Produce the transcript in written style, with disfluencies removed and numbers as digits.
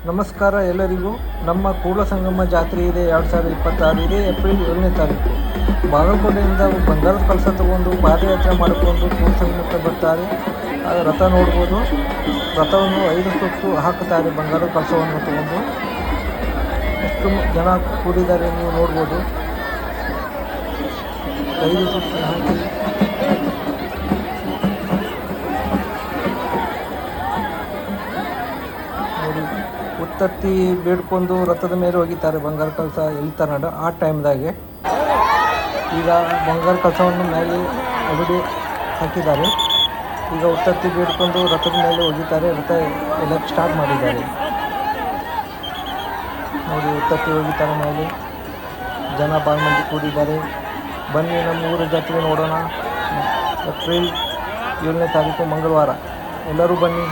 ನಮಸ್ಕಾರ ಎಲ್ಲರಿಗೂ. ನಮ್ಮ ಕೂಡಲಸಂಗಮ ಜಾತ್ರೆ ಇದೆ 2026 ಇದೆ ಏಪ್ರಿಲ್ 7ನೇ ತಾರೀಕು. ಬಾಗಲಕೋಟೆಯಿಂದ ಬಂಗಾರದ ಕಳಸ ತಗೊಂಡು ಪಾದಯಾತ್ರೆ ಮಾಡಿಕೊಂಡು ಕೂಡಲಸಂಗಮಕ್ಕೆ ಬರ್ತಾರೆ. ರಥ ನೋಡ್ಬೋದು. ರಥವನ್ನು 5 ಸುತ್ತು ಹಾಕುತ್ತಾರೆ. ಬಂಗಾರದ ಕಳಸವನ್ನು ತಗೊಂಡು ಎಷ್ಟು ಜನ ಕೂಡಿದ್ದಾರೆ ನೀವು ನೋಡ್ಬೋದು. 5 ಸುತ್ತು ಹಾಕಿ ನೋಡಿ, ಉತ್ತತ್ತಿ ಬೇಡ್ಕೊಂಡು ರಥದ ಮೇಲೆ ಹೋಗಿದ್ದಾರೆ. ಬಂಗಾರ ಕಳಸ ಎಳಿತಾರೆ ಆ ಟೈಮ್ದಾಗೆ. ಈಗ ಬಂಗಾರ ಕಳಸವನ್ನು ಮೇಲೆ ಅಗಡಿ ಹಾಕಿದ್ದಾರೆ. ಈಗ ಉತ್ತತ್ತಿ ಬೇಡ್ಕೊಂಡು ರಥದ ಮೇಲೆ ಹೋಗಿದ್ದಾರೆ. ರಥ ಎಲ್ಲಕ್ಕೆ ಸ್ಟಾರ್ಟ್ ಮಾಡಿದ್ದಾರೆ ನೋಡಿ. ಉತ್ತತ್ತಿ ಹೋಗಿದ್ದಾರೆ ಮೇಲೆ. ಜನ ಭಾಳ ಮಂದಿ ಕೂಡಿದ್ದಾರೆ. ಬನ್ನಿ ನಮ್ಮ ಊರ ಜಾತ್ರೆ ನೋಡೋಣ. ಏಪ್ರಿಲ್ 7ನೇ ತಾರೀಕು ಮಂಗಳವಾರ. ಎಲ್ಲರೂ ಬನ್ನಿ.